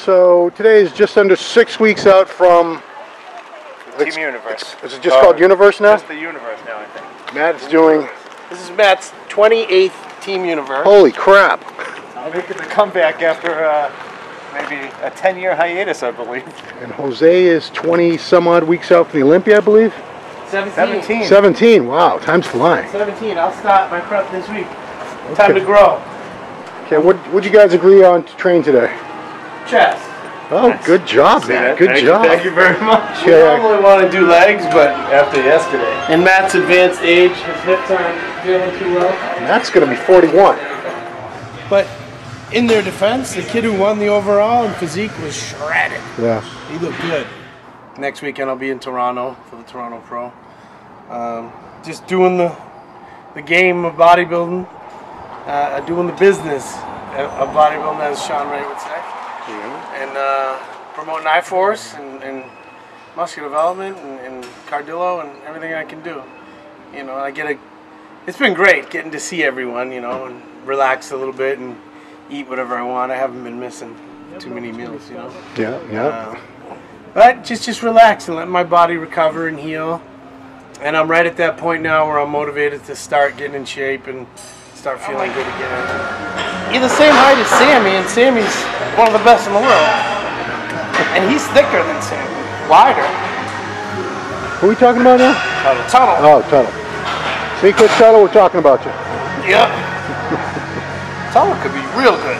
So today is just under 6 weeks out from Team Universe. Is it just called Universe now? Just the Universe now, I think. Matt's doing... This is Matt's 28th Team Universe. Holy crap. I'm making the comeback after maybe a 10-year hiatus, I believe. And Jose is 20 some odd weeks out from the Olympia, I believe? 17. 17, wow, time's flying. 17, I'll start my prep this week. Time to grow. Okay, what'd you guys agree on to train today? Chest. Oh, good job, man. Good job. Thank you very much. We normally want to do legs, but after yesterday. In Matt's advanced age, his hips aren't feeling too well. Matt's going to be 41. But in their defense, the kid who won the overall in physique was shredded. Yeah. He looked good. Next weekend I'll be in Toronto for the Toronto Pro. Just doing the game of bodybuilding, doing the business of bodybuilding, as Sean Ray would say. And promoting I-Force and muscular development and cardio and everything I can do. You know, it's been great getting to see everyone, you know, and relax a little bit and eat whatever I want. I haven't been missing too many meals, you know. Yeah. But just relax and let my body recover and heal. And I'm right at that point now where I'm motivated to start getting in shape and start feeling good again. You're the same height as Sammy, and Sammy's one of the best in the world. And he's thicker than Sammy, wider. Who are we talking about now? Tunnel. Oh, Tunnel. Secret Tunnel, we're talking about you. Yep. Tunnel could be real good.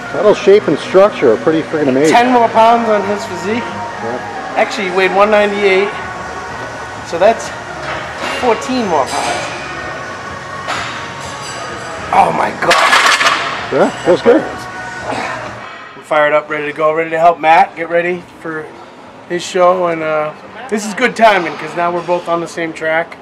Tunnel's shape and structure are pretty freaking amazing. 10 more pounds on his physique. Yeah. Actually, he weighed 198. So that's 14 more pounds. Oh my God. Yeah, feels good. I'm fired up, ready to go, ready to help Matt get ready for his show. And this is good timing because now we're both on the same track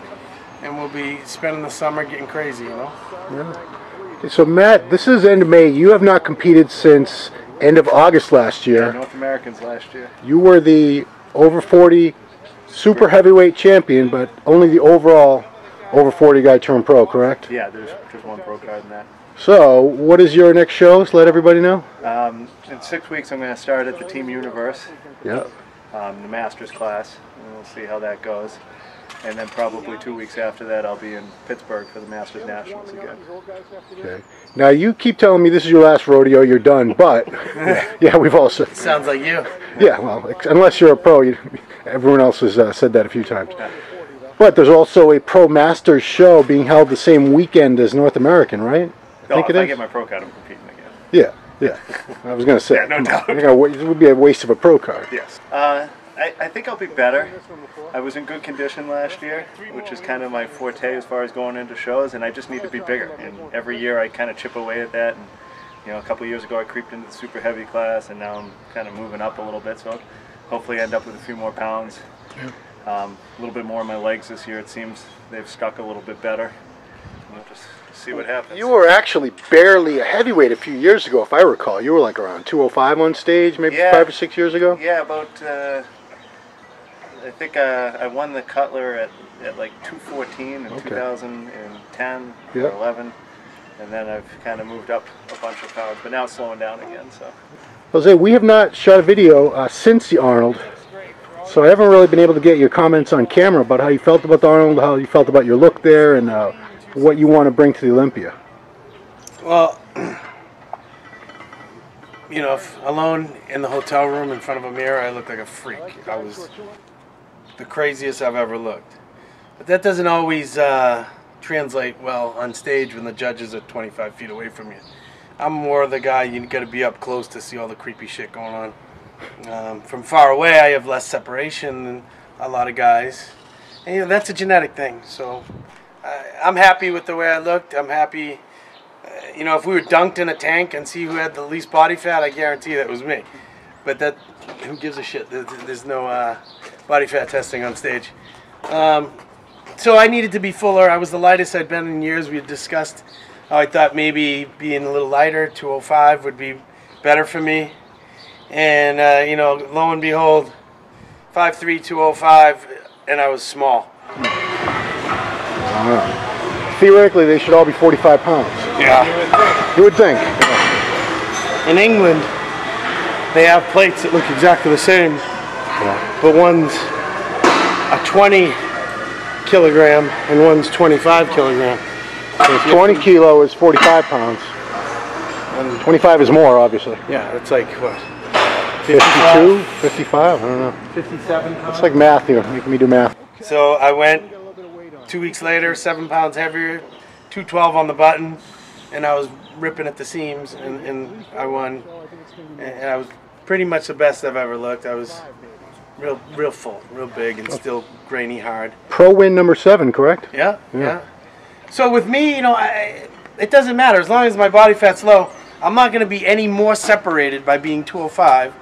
and we'll be spending the summer getting crazy, you know? Yeah. Okay, so Matt, this is end of May. You have not competed since end of August last year. Yeah, North Americans last year. You were the over 40 super heavyweight champion, but only the overall over 40 guy turned pro, correct? Yeah, there's just one pro card in that. So, what is your next show? Let everybody know. In 6 weeks, I'm going to start at the Team Universe. Yeah. The Masters class, and we'll see how that goes. And then probably 2 weeks after that, I'll be in Pittsburgh for the Masters Nationals again. Okay. Now, you keep telling me this is your last rodeo, you're done, but yeah, we've all said. Sounds like you. Yeah, well, unless you're a pro, everyone else has said that a few times. But there's also a Pro Masters show being held the same weekend as North American, right? If I get my pro card, I'm competing again. Yeah. I was going to say. Yeah, no doubt. It would be a waste of a pro card. Yes. I think I'll be better. I was in good condition last year, which is kind of my forte as far as going into shows, and I just need to be bigger. And every year I kind of chip away at that. And, you know, a couple of years ago I creeped into the super heavy class, and now I'm kind of moving up a little bit. So hopefully I end up with a few more pounds. A little bit more on my legs this year. It seems they've stuck a little bit better. We'll just see what happens. You were actually barely a heavyweight a few years ago, if I recall. You were like around 205 on stage, maybe 5 or 6 years ago? Yeah, about, I think I won the Cutler at like 214 in 2010 or 11. And then I've kind of moved up a bunch of pounds, but now it's slowing down again. So, Jose, we have not shot a video since the Arnold. So I haven't really been able to get your comments on camera about how you felt about the Arnold, how you felt about your look there, and what you want to bring to the Olympia. Well, you know, alone in the hotel room in front of a mirror, I looked like a freak. I was the craziest I've ever looked. But that doesn't always translate well on stage when the judges are 25 feet away from you. I'm more the guy you got to be up close to see all the creepy shit going on. From far away, I have less separation than a lot of guys. And, you know, that's a genetic thing. So I'm happy with the way I looked. I'm happy. You know, if we were dunked in a tank and see who had the least body fat, I guarantee that was me. But who gives a shit? There's no body fat testing on stage. So I needed to be fuller. I was the lightest I'd been in years. We had discussed how I thought maybe being a little lighter, 205, would be better for me. And, you know, lo and behold, 5'3", 205, and I was small. Theoretically, they should all be 45 pounds. Yeah. You would think. In England, they have plates that look exactly the same, but one's a 20 kilogram and one's 25 kilogram. So 20 kilo is 45 pounds. And 25 is more, obviously. Yeah, it's like what? 52, 55, I don't know. 57 pounds? It's like math here, making me do math. So I went 2 weeks later, 7 pounds heavier, 212 on the button, and I was ripping at the seams, and I won. And I was pretty much the best I've ever looked. I was real full, real big, and still grainy hard. Pro win number 7, correct? Yeah. So with me, you know, it doesn't matter. As long as my body fat's low, I'm not going to be any more separated by being 205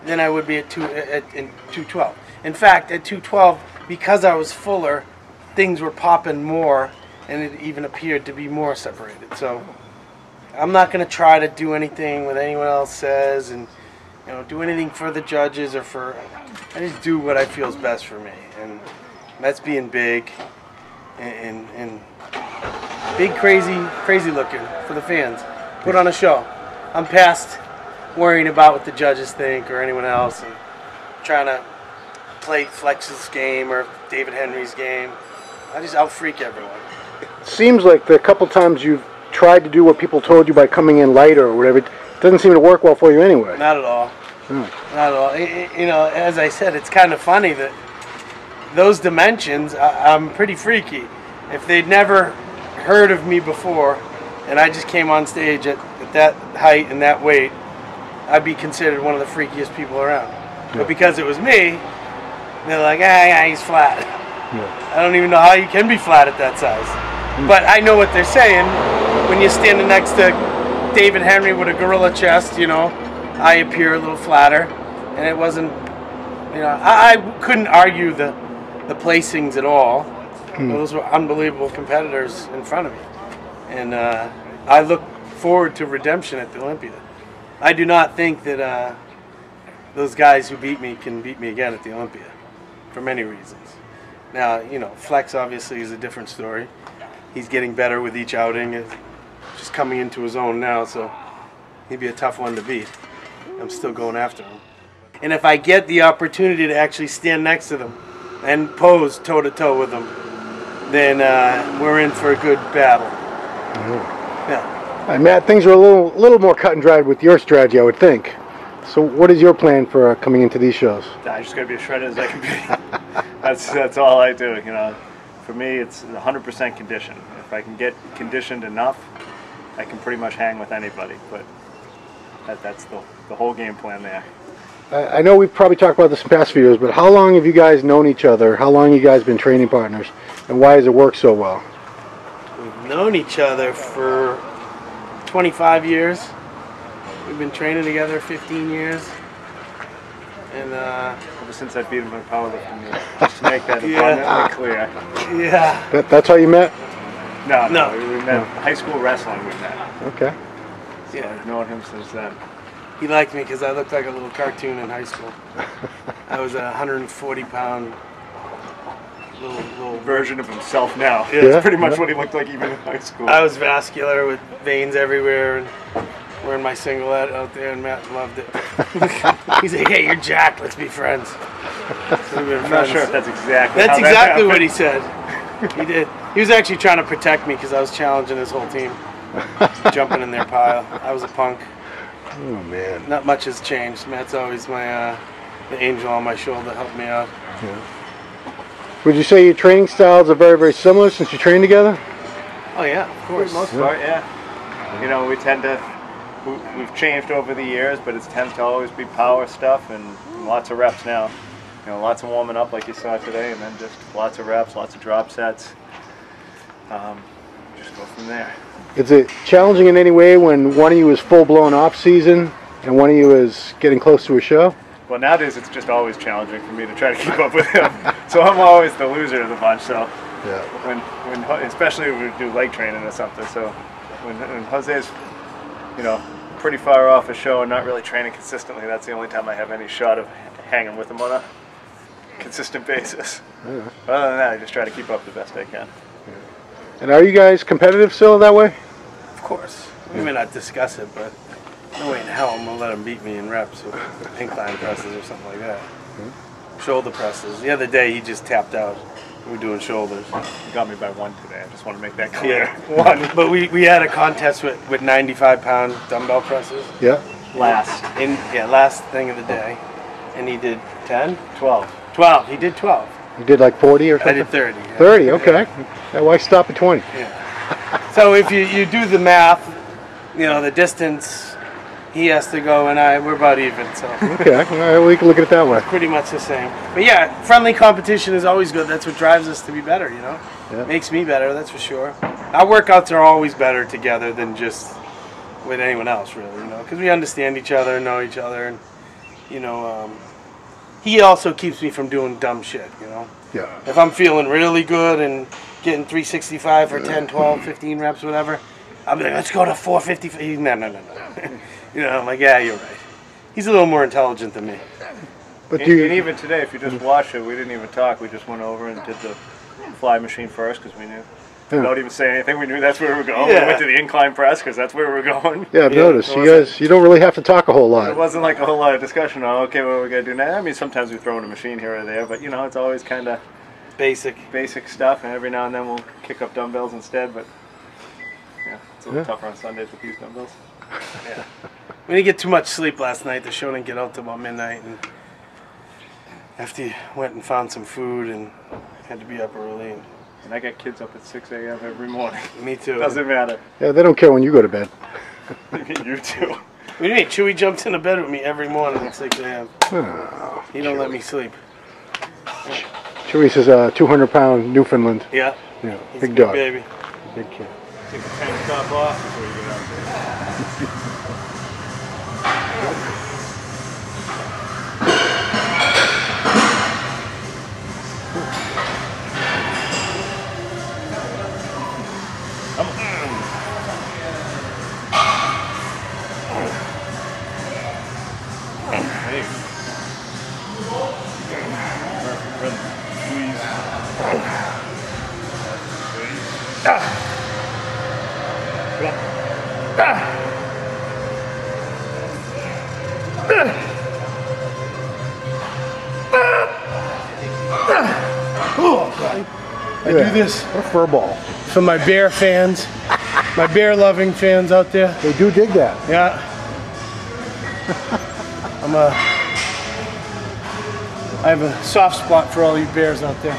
than I would be at 212. In fact, at 212, because I was fuller, things were popping more, and it even appeared to be more separated. So I'm not going to try to do anything what anyone else says, and do anything for the judges or for. I just do what I feel is best for me, and that's being big and big, crazy looking for the fans. Put on a show. I'm past worrying about what the judges think or anyone else, and trying to play Flex's game or David Henry's game. I just out-freak everyone. It seems like the couple times you've tried to do what people told you by coming in lighter or whatever, it doesn't seem to work well for you anyway. Not at all. Not at all. You know, as I said, it's kind of funny that those dimensions, I'm pretty freaky. If they'd never heard of me before, and I just came on stage at that height and that weight, I'd be considered one of the freakiest people around. Yeah. But because it was me, they're like, yeah, he's flat. Yeah. I don't even know how you can be flat at that size. But I know what they're saying. When you're standing next to David Henry with a gorilla chest, I appear a little flatter. And it wasn't, I couldn't argue the placings at all. Those were unbelievable competitors in front of me. And I look forward to redemption at the Olympia. I do not think that those guys who beat me can beat me again at the Olympia, for many reasons. Now, Flex obviously is a different story. He's getting better with each outing. It's just coming into his own now, so he'd be a tough one to beat. I'm still going after him. And if I get the opportunity to actually stand next to them and pose toe-to-toe with them, then we're in for a good battle. Yeah. Matt, things are a little more cut and dried with your strategy, I would think. So what is your plan for coming into these shows? I just got to be as shredded as I can be. That's all I do. For me, it's 100% condition. If I can get conditioned enough, I can pretty much hang with anybody. But that's the whole game plan there. I know we've probably talked about this in past videos, but how long have you guys known each other? How long have you guys been training partners? And why does it work so well? We've known each other for 25 years. We've been training together 15 years. And ever since I beat him in powerlifting, just to make that abundantly clear. Yeah. That's how you met? No. We met high school wrestling. We met. Okay. So I've known him since then. He liked me because I looked like a little cartoon in high school. I was a 140-pound little version of himself now. Yeah. That's pretty much what he looked like even in high school. I was vascular with veins everywhere and wearing my singlet out there, and Matt loved it. He's like, hey, you're jacked, let's be friends. So I'm not sure if that's exactly That's how exactly that what he said. He did. He was actually trying to protect me because I was challenging his whole team. Jumping in their pile. I was a punk. Oh, man. Not much has changed. Matt's always my the angel on my shoulder to help me out. Yeah. Would you say your training styles are very, very similar since you train together? Oh, yeah, of course. For the most part, yeah. We tend to, we've changed over the years, but it tends to always be power stuff and lots of reps now. Lots of warming up like you saw today, and then just lots of reps, lots of drop sets. Just go from there. Is it challenging in any way when one of you is full-blown off-season and one of you is getting close to a show? Well, nowadays it's just always challenging for me to try to keep up with him. So I'm always the loser of the bunch. So when especially when we do leg training or something. So when Jose's, pretty far off a show and not really training consistently, that's the only time I have any shot of hanging with him on a consistent basis. Yeah. Other than that, I just try to keep up the best I can. Yeah. And are you guys competitive still that way? Of course. We may not discuss it, but No way in hell I'm gonna let him beat me in reps with incline presses or something like that. Shoulder presses. The other day he just tapped out. We were doing shoulders. You got me by 1 today. I just want to make that clear. Yeah, 1. But we had a contest with 95-pound dumbbell presses. Yeah. Last. Last thing of the day. And he did 10? 12. 12. He did 12. You did like 40 or something? I did 30. Yeah. 30, okay. Yeah, why stop at 20? Yeah. So if you do the math, you know, the distance he has to go and we're about even. So Okay, all right, we can look at it that way. pretty much the same. But yeah, friendly competition is always good. That's what drives us to be better, you know? Yeah. Makes me better, that's for sure. Our workouts are always better together than just with anyone else, really, you know? Because we understand each other and know each other. And, you know, he also keeps me from doing dumb shit, you know? Yeah. If I'm feeling really good and getting 365 for 10, 12, 15 reps, whatever, I'll be like, let's go to 450. No. You know, I'm like, yeah, you're right. He's a little more intelligent than me. But And even today, if you just watch it, we didn't even talk. We just went over and did the fly machine first because we knew. Without even saying anything, we knew that's where we were going. Yeah. We went to the incline press because that's where we were going. Yeah, I've noticed. You don't really have to talk a whole It lot. wasn't like a whole lot of discussion on, okay, what are we going to do now? I mean, sometimes we throw in a machine here or there, but, you know, it's always kind of Basic. stuff, and every now and then we'll kick up dumbbells instead, but, yeah, it's a little tougher on Sundays with these dumbbells. Yeah. We didn't get too much sleep last night. The show didn't get out till about midnight. And after you went and found some food and had to be up early. And I get kids up at 6 a.m. every morning. Me too. Doesn't matter. Yeah, they don't care when you go to bed. You too. What do you mean? Chewy jumps into bed with me every morning at 6 a.m. Oh, He don't let me sleep. Chewy says 200-pound Newfoundland. Yeah. Yeah, He's big a good dog. baby. Big kid. Take the tank top off before you get out there. I do this What a fur ball. for my bear fans, my bear loving fans out there. They do dig that. Yeah. I have a soft spot for all you bears out there.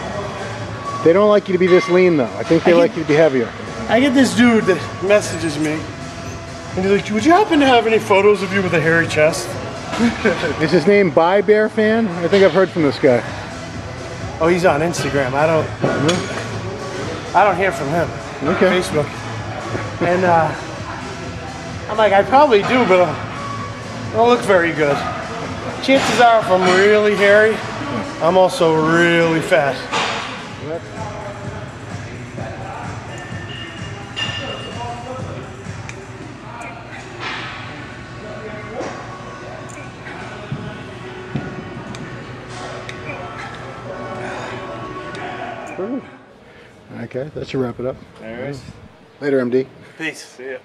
They don't like you to be this lean, though. I think they like you to be heavier. I get this dude that messages me, and he's like, would you happen to have any photos of you with a hairy chest? Is his name Bye Bear Fan? I think I've heard from this guy. Oh, he's on Instagram. I don't hear from him. Okay. Facebook. And I'm like, I probably do, but I don't look very good. Chances are, if I'm really hairy, I'm also really fat. Okay, that should wrap it up. All right. Later, MD. Peace. See ya.